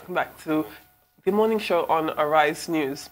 welcome back to the morning show on Arise News.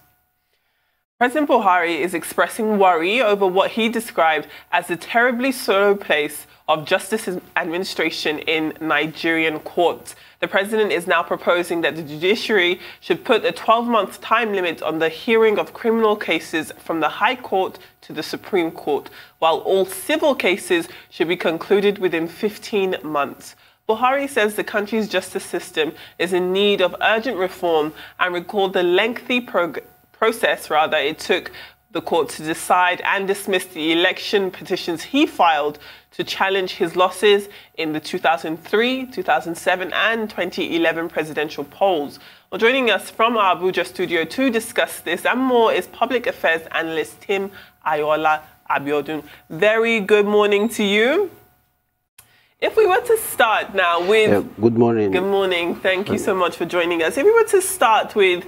President Buhari is expressing worry over what he described as the terribly slow pace of justice administration in Nigerian courts. The president is now proposing that the judiciary should put a 12-month time limit on the hearing of criminal cases from the High Court to the Supreme Court, while all civil cases should be concluded within 15 months. Buhari says the country's justice system is in need of urgent reform and recalled the lengthy process it took the court to decide and dismiss the election petitions he filed to challenge his losses in the 2003, 2007 and 2011 presidential polls. Well, joining us from our Abuja studio to discuss this and more is public affairs analyst Tim ABIODUN. Very good morning to you. If we were to start now with... good morning. Good morning. Thank you so much for joining us. If we were to start with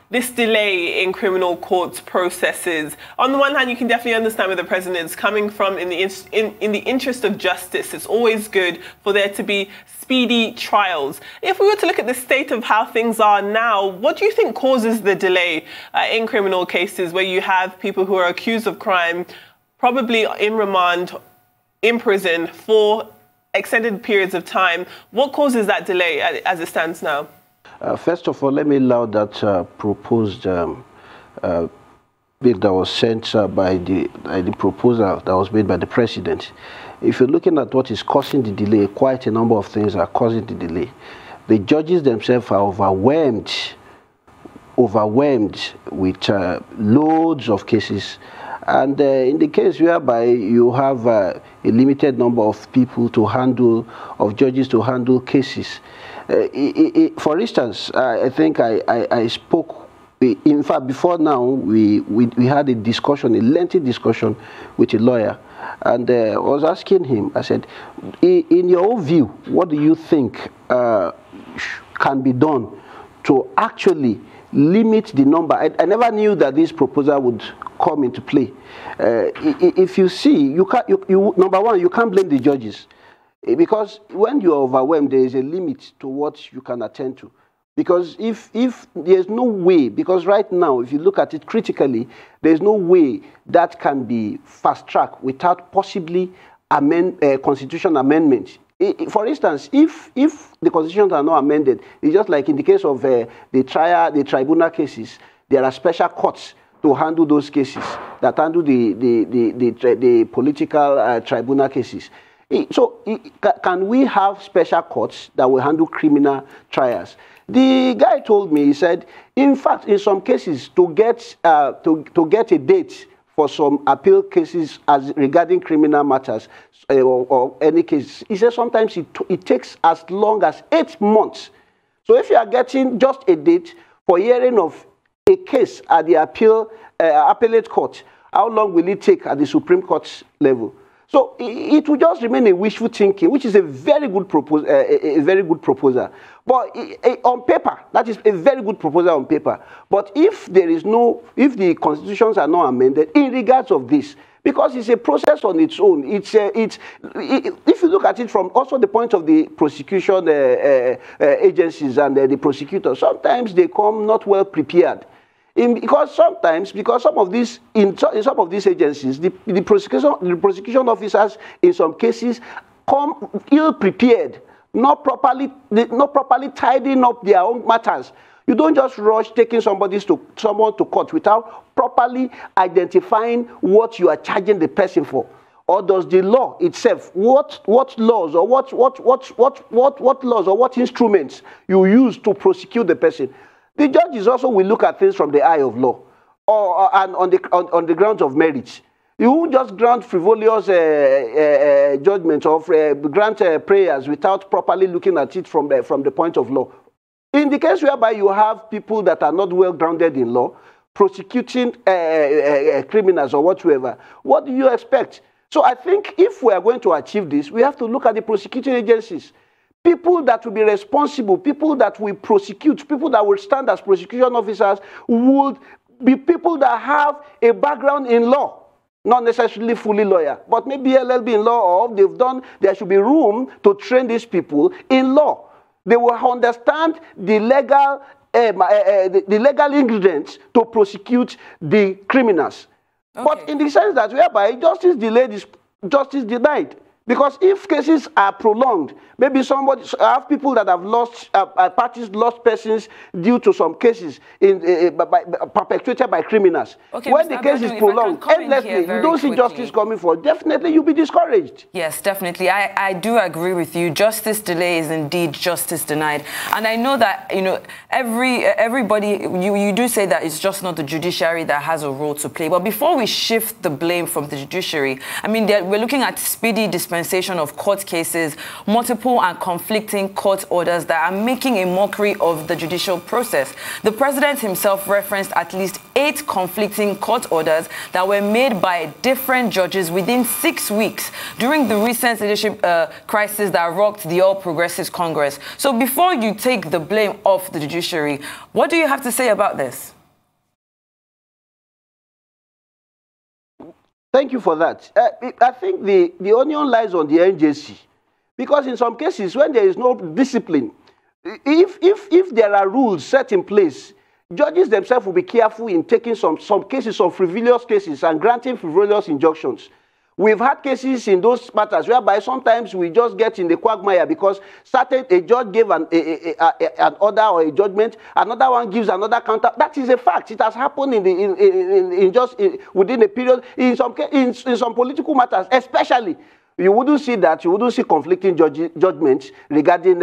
this delay in criminal court processes, on the one hand, you can definitely understand where the president is coming from in the interest of justice. It's always good for there to be speedy trials. If we were to look at the state of how things are now, what do you think causes the delay in criminal cases where you have people who are accused of crime, probably in remand, in prison for extended periods of time? What causes that delay as it stands now? First of all, let me allow that proposed bill that was sent by the proposal that was made by the president. If you're looking at what is causing the delay, quite a number of things are causing the delay. The judges themselves are overwhelmed with loads of cases. And in the case whereby you have a limited number of people to handle, of judges to handle cases. For instance, I think I spoke, in fact, before now, we had a discussion, a lengthy discussion with a lawyer. And I was asking him, I said, in your own view, what do you think can be done to actually limit the number? I never knew that this proposal would come into play. If you see, number one, you can't blame the judges, because when you are overwhelmed, there is a limit to what you can attend to. Because if there's no way, because right now, if you look at it critically, there's no way that can be fast-tracked without possibly constitution amendment. For instance, if the constitutions are not amended, it's just like in the case of the tribunal cases, there are special courts to handle those cases, that handle the political tribunal cases. So can we have special courts that will handle criminal trials? The guy told me, he said, in fact, in some cases, to get a date for some appeal cases as regarding criminal matters or any case, he said sometimes it takes as long as 8 months. So if you are getting just a date for hearing of a case at the appellate court, how long will it take at the Supreme Court level? So it will just remain a wishful thinking, which is a very good proposal. But on paper, that is a very good proposal on paper. But if the constitutions are not amended in regards of this, because it's a process on its own, if you look at it from also the point of the prosecution agencies and the prosecutors, sometimes they come not well prepared. Because some of these in some of these agencies, the prosecution officers in some cases come ill prepared, not properly tidying up their own matters. You don't just rush taking someone to court without properly identifying what you are charging the person for. Or does the law itself, what laws or what laws or what instruments you use to prosecute the person? The judges also will look at things from the eye of law, and on the grounds of merit. You won't just grant frivolous judgments or grant prayers without properly looking at it from the point of law. In the case whereby you have people that are not well grounded in law, prosecuting criminals or whatsoever, what do you expect? So I think if we are going to achieve this, we have to look at the prosecuting agencies. People that will be responsible, people that will prosecute, people that will stand as prosecution officers would be people that have a background in law, not necessarily fully lawyer, but maybe LLB in law, or there should be room to train these people in law. They will understand the legal the legal ingredients to prosecute the criminals. Okay. But in the sense that whereby justice delayed is justice denied. Because if cases are prolonged, maybe somebody have people that have lost parties, lost persons due to some cases perpetrated by criminals. Okay, when the case is prolonged, endlessly, you don't see justice coming forward. Definitely, you'll be discouraged. Yes, definitely. I do agree with you. Justice delay is indeed justice denied. And I know that, you know, everybody, you do say that it's just not the judiciary that has a role to play. But before we shift the blame from the judiciary, I mean, we're looking at speedy dispensation of court cases, multiple and conflicting court orders that are making a mockery of the judicial process. The president himself referenced at least 8 conflicting court orders that were made by different judges within 6 weeks during the recent leadership crisis that rocked the All Progressives Congress. So before you take the blame off the judiciary, what do you have to say about this? Thank you for that. I think the onion lies on the NJC. Because in some cases, when there is no discipline, if there are rules set in place, judges themselves will be careful in taking some cases of frivolous cases and granting frivolous injunctions. We've had cases in those matters whereby sometimes we just get in the quagmire because a judge gave an order or a judgment, another one gives another counter. That is a fact. It has happened within a period in some political matters, especially. You wouldn't see that. You wouldn't see conflicting judgments regarding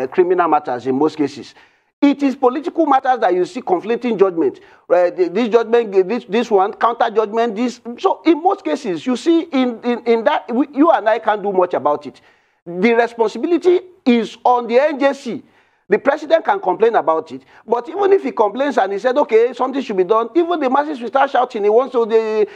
criminal matters in most cases. It is political matters that you see conflicting judgment. This judgment, this one, counter judgment, this. So in most cases, you see in that, you and I can't do much about it. The responsibility is on the NJC. The president can complain about it, but even if he complains and he said, okay, something should be done, even the masses will start shouting. He wants to,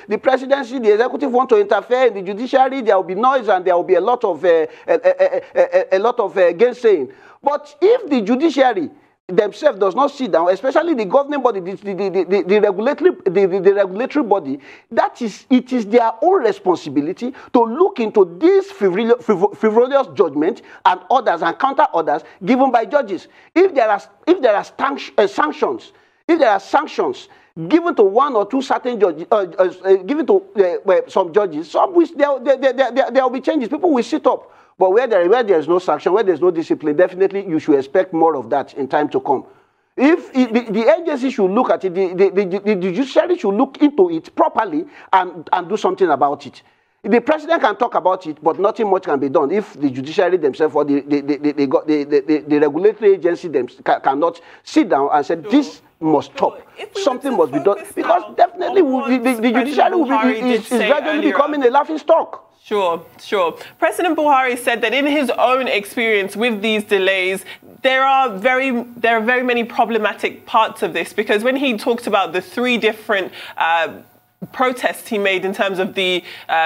the presidency, the executive want to interfere in the judiciary. There will be noise and there will be a lot of gainsaying. But if the judiciary themselves does not sit down, especially the governing body, the regulatory body, it is their own responsibility to look into this frivolous judgment and orders and counter orders given by judges. If there are sanctions, given to one or two certain judges, given to some judges, some which there will be changes. People will sit up. But where there is no sanction, where there is no discipline, definitely you should expect more of that in time to come. If the agency should look at it, the judiciary should look into it properly and do something about it. The president can talk about it, but nothing much can be done if the judiciary themselves or the regulatory agency cannot sit down and say, this must stop. Something must be done. Because definitely the judiciary is gradually becoming a laughing stock. Sure. President Buhari said that in his own experience with these delays, there are very many problematic parts of this, because when he talked about the 3 different protests he made in terms of the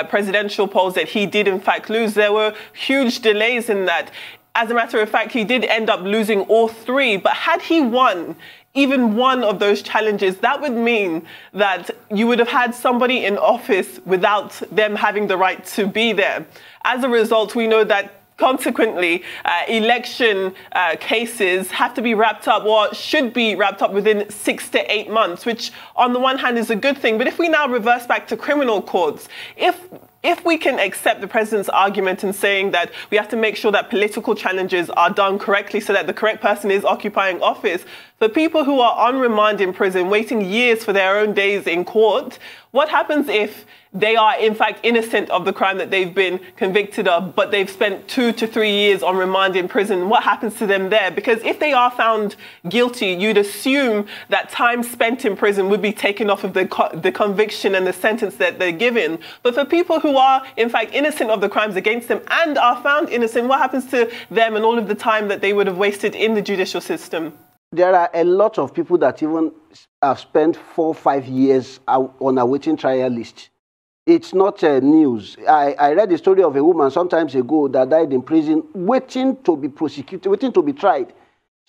presidential polls that he did in fact lose, there were huge delays in that. As a matter of fact, he did end up losing all 3, but had he won even one of those challenges, that would mean that you would have had somebody in office without them having the right to be there. As a result, we know that consequently, election cases have to be wrapped up, or should be wrapped up within 6 to 8 months, which on the one hand is a good thing. But if we now reverse back to criminal courts, if we can accept the president's argument in saying that we have to make sure that political challenges are done correctly so that the correct person is occupying office, for people who are on remand in prison, waiting years for their own days in court, what happens if they are in fact innocent of the crime that they've been convicted of, but they've spent 2 to 3 years on remand in prison? What happens to them there? Because if they are found guilty, you'd assume that time spent in prison would be taken off of the conviction and the sentence that they're given. But for people who are in fact innocent of the crimes against them and are found innocent, what happens to them and all of the time that they would have wasted in the judicial system? There are a lot of people that even have spent 4 or 5 years on a waiting trial list. It's not news. I read the story of a woman some time ago that died in prison waiting to be prosecuted, waiting to be tried.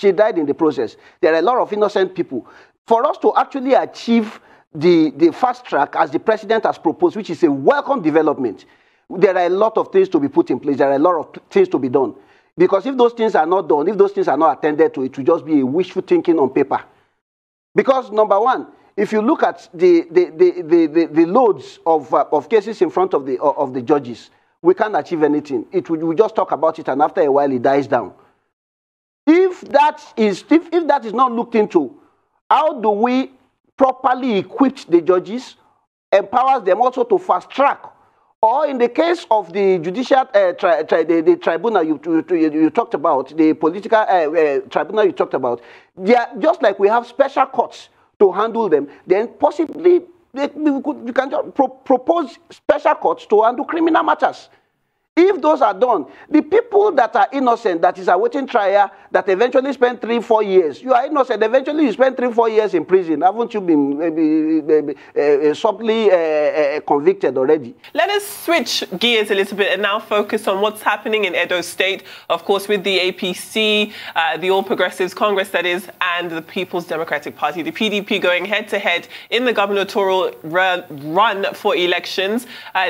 She died in the process. There are a lot of innocent people. For us to actually achieve the fast track as the president has proposed, which is a welcome development, there are a lot of things to be put in place. There are a lot of things to be done. Because if those things are not done, if those things are not attended to, it will just be a wishful thinking on paper. Because number one, if you look at the loads of cases in front of the judges, we can't achieve anything. We just talk about it, and after a while, it dies down. If that is not looked into, how do we properly equip the judges, empower them also to fast track? Or in the case of the judicial the tribunal you talked about, the political tribunal you talked about, just like we have special courts to handle them, then possibly you can just propose special courts to handle criminal matters. If those are done, the people that are innocent, that is awaiting trial, that eventually spend 3-4 years, you are innocent, eventually you spend 3-4 years in prison. Haven't you been subtly convicted already? Let us switch gears a little bit and now focus on what's happening in Edo State, of course, with the APC, the All Progressives Congress, that is, and the People's Democratic Party, the PDP, going head-to-head in the gubernatorial run for elections.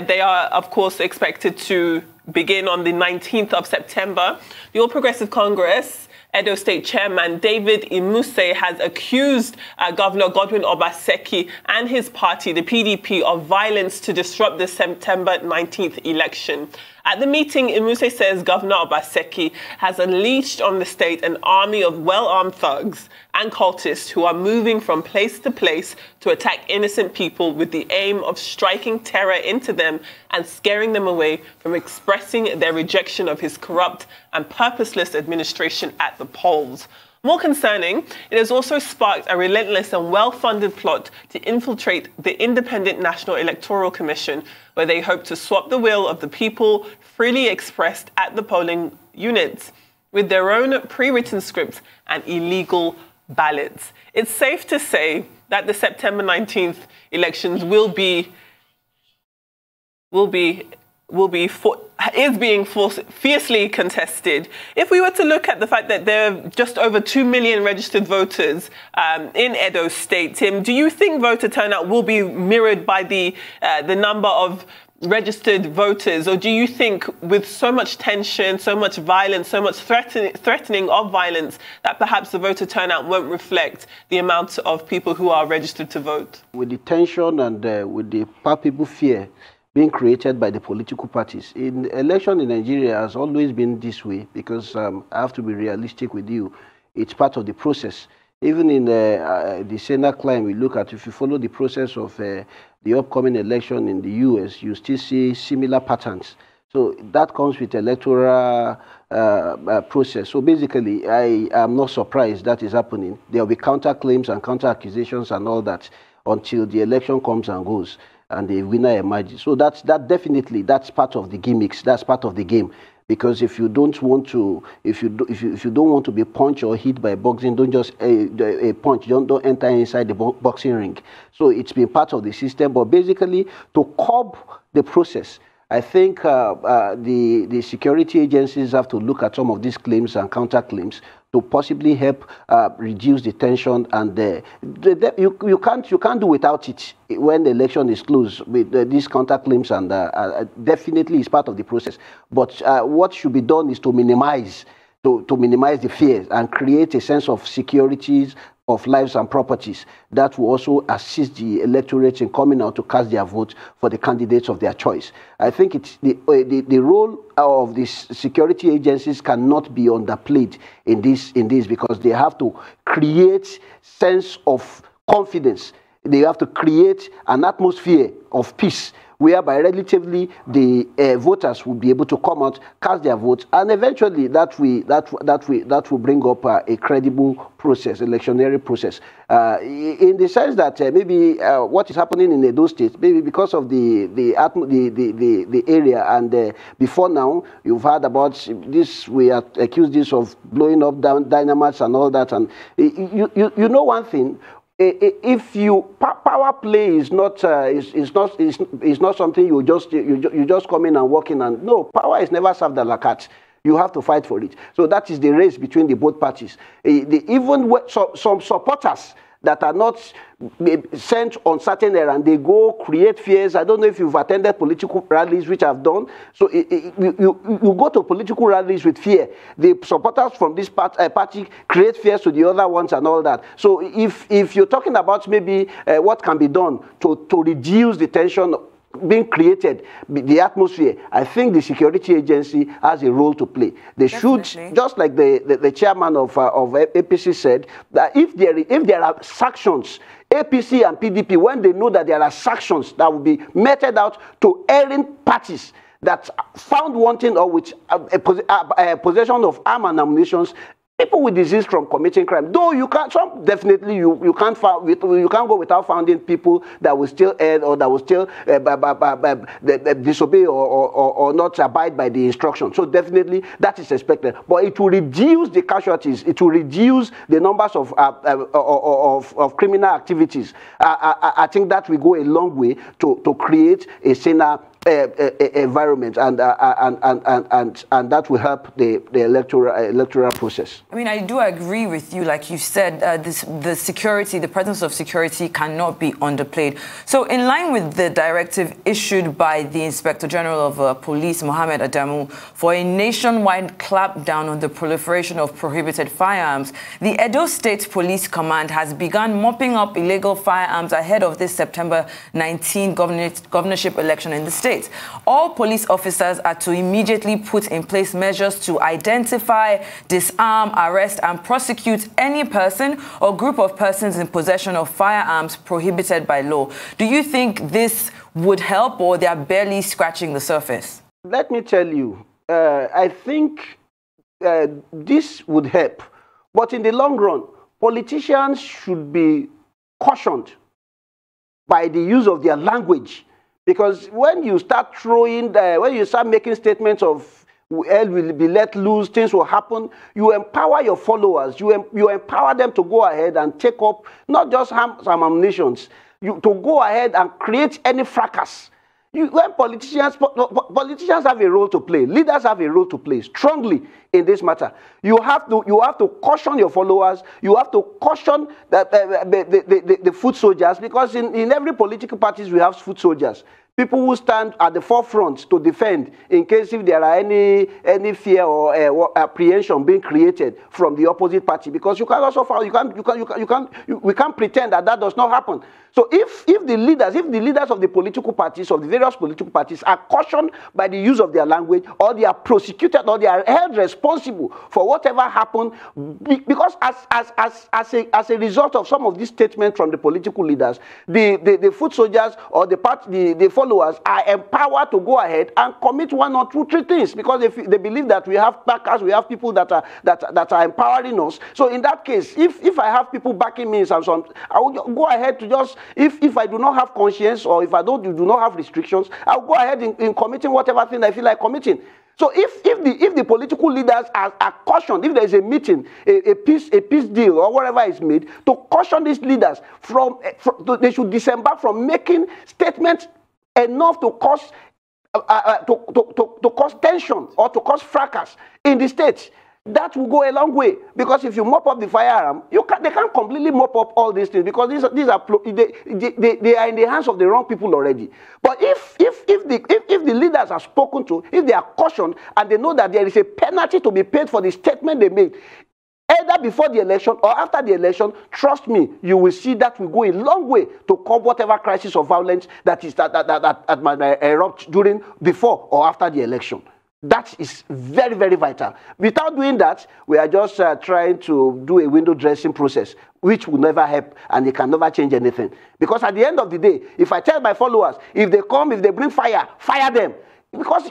They are, of course, expected to begin on the 19th of September. The All Progressive Congress, Edo State Chairman David Imuse, has accused Governor Godwin Obaseki and his party, the PDP, of violence to disrupt the September 19th election. At the meeting, Imuse says Governor Obaseki has unleashed on the state an army of well-armed thugs and cultists who are moving from place to place to attack innocent people with the aim of striking terror into them and scaring them away from expressing their rejection of his corrupt and purposeless administration at the polls. More concerning, it has also sparked a relentless and well-funded plot to infiltrate the Independent National Electoral Commission, where they hope to swap the will of the people freely expressed at the polling units with their own pre-written scripts and illegal ballots. It's safe to say that the September 19th elections is being fiercely contested. If we were to look at the fact that there are just over 2 million registered voters in Edo State, Tim, do you think voter turnout will be mirrored by the number of registered voters, or do you think with so much tension, so much violence, so much threatening of violence, that perhaps the voter turnout won't reflect the amount of people who are registered to vote? With the tension and with the palpable fear being created by the political parties, in election in Nigeria has always been this way, because I have to be realistic with you, it's part of the process. Even in the Senate climb, we look at, if you follow the process of the upcoming election in the US, you still see similar patterns. So that comes with electoral process. So basically, I am not surprised that is happening. There will be counterclaims and counter accusations and all that until the election comes and goes and the winner emerges. So that's part of the gimmicks. That's part of the game. Because if you don't want to, if you don't want to be punched or hit by boxing, don't just punch. Don't enter inside the boxing ring. So it's been part of the system. But basically, to curb the process, I think the security agencies have to look at some of these claims and counterclaims to possibly help reduce the tension, and you can't do without it when the election is closed with these counterclaims, and definitely it's part of the process. But what should be done is to minimize the fears and create a sense of security of lives and properties that will also assist the electorate in coming out to cast their vote for the candidates of their choice. I think it's the role of these security agencies cannot be underplayed in this because they have to create sense of confidence. They have to create an atmosphere of peace, whereby relatively the voters will be able to come out, cast their votes, and eventually that will bring up a credible process, electionary process. In the sense that maybe what is happening in Edo State, maybe because of the area, and before now you've heard about this. We are accused this of blowing up dynamites and all that, and you know one thing. If power play is not something you just come in and walk in, and no, power is never served a la carte. You have to fight for it. So that is the race between the both parties. Even some supporters that are not sent on certain errand. They go create fears. I don't know if you've attended political rallies, which I've done. So you go to political rallies with fear. The supporters from this party create fears to the other ones and all that. So if you're talking about maybe what can be done to reduce the tension being created, the atmosphere, I think the security agency has a role to play. They should, just like the chairman of APC said, that if there are sanctions, APC and PDP, when they know that there are sanctions that will be meted out to erring parties that found wanting or with possession of arms and ammunition, people with disease from committing crime. Though you can't, some definitely you can't go without finding people that will still err or that will still disobey or not abide by the instruction. So definitely that is expected. But it will reduce the casualties. It will reduce the numbers of criminal activities. I think that will go a long way to create a saner environment, and that will help the electoral process. I mean, I do agree with you. Like you said, the presence of security cannot be underplayed. So in line with the directive issued by the Inspector General of Police, Mohammed Adamu, for a nationwide clampdown on the proliferation of prohibited firearms, the Edo State Police Command has begun mopping up illegal firearms ahead of this September 19 governorship election in the state. All police officers are to immediately put in place measures to identify, disarm, arrest, and prosecute any person or group of persons in possession of firearms prohibited by law. Do you think this would help, or they are barely scratching the surface? Let me tell you, I think this would help. But in the long run, politicians should be cautioned by the use of their language. Because when you start when you start making statements of hell will be let loose, things will happen, you empower your followers, you empower them to go ahead and take up not just arms and ammunition, to go ahead and create any fracas. When politicians have a role to play, leaders have a role to play strongly in this matter. You have to caution your followers. You have to caution the foot soldiers, because in every political parties we have foot soldiers. People who stand at the forefront to defend in case if there are any fear or apprehension being created from the opposite party, because you can also we can't pretend that does not happen. So if the leaders of the political parties, of the various political parties, are cautioned by the use of their language, or they are prosecuted, or they are held responsible for whatever happened, because as a result of some of these statements from the political leaders, the foot soldiers or the followers are empowered to go ahead and commit 1 or 2, 3 things, because they believe that we have backers, we have people that are empowering us. So in that case, if I have people backing me in some, I will go ahead to just, if I do not have conscience, or if I do not have restrictions, I'll go ahead in committing whatever thing I feel like committing. So if the political leaders are cautioned, if there is a meeting, a peace deal or whatever is made, to caution these leaders they should disembark from making statements enough to cause tension or to cause fracas in the state. That will go a long way, because if you mop up the firearm, they can't completely mop up all these things, because they are in the hands of the wrong people already. But if the leaders are spoken to, if they are cautioned and they know that there is a penalty to be paid for the statement they made, either before the election or after the election, trust me, you will see that will go a long way to curb whatever crisis of violence that might erupt before or after the election. That is very, very vital. Without doing that, we are just trying to do a window dressing process, which will never help, and it can never change anything. Because at the end of the day, if I tell my followers, if they bring fire, fire them. Because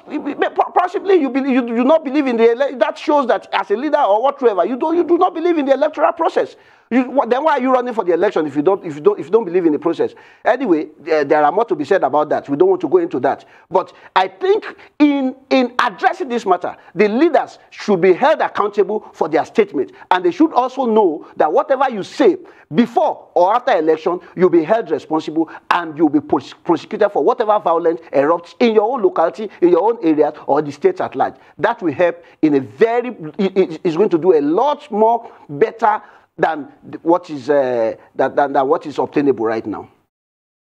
possibly you do not believe in that shows that as a leader or whatever, you do not believe in the electoral process. Then why are you running for the election if you don't believe in the process? Anyway, there are more to be said about that. We don't want to go into that. But I think in addressing this matter, the leaders should be held accountable for their statement, and they should also know that whatever you say before or after election, you'll be held responsible and you'll be prosecuted for whatever violence erupts in your own locality, in your own area, or the state at large. That will help is going to do a lot more better than what is than what is obtainable right now.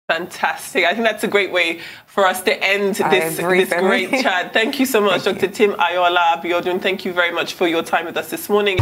Fantastic. I think that's a great way for us to end this great chat. Thank you so much, Dr. Tim AYOOLA ABIODUN. Thank you very much for your time with us this morning.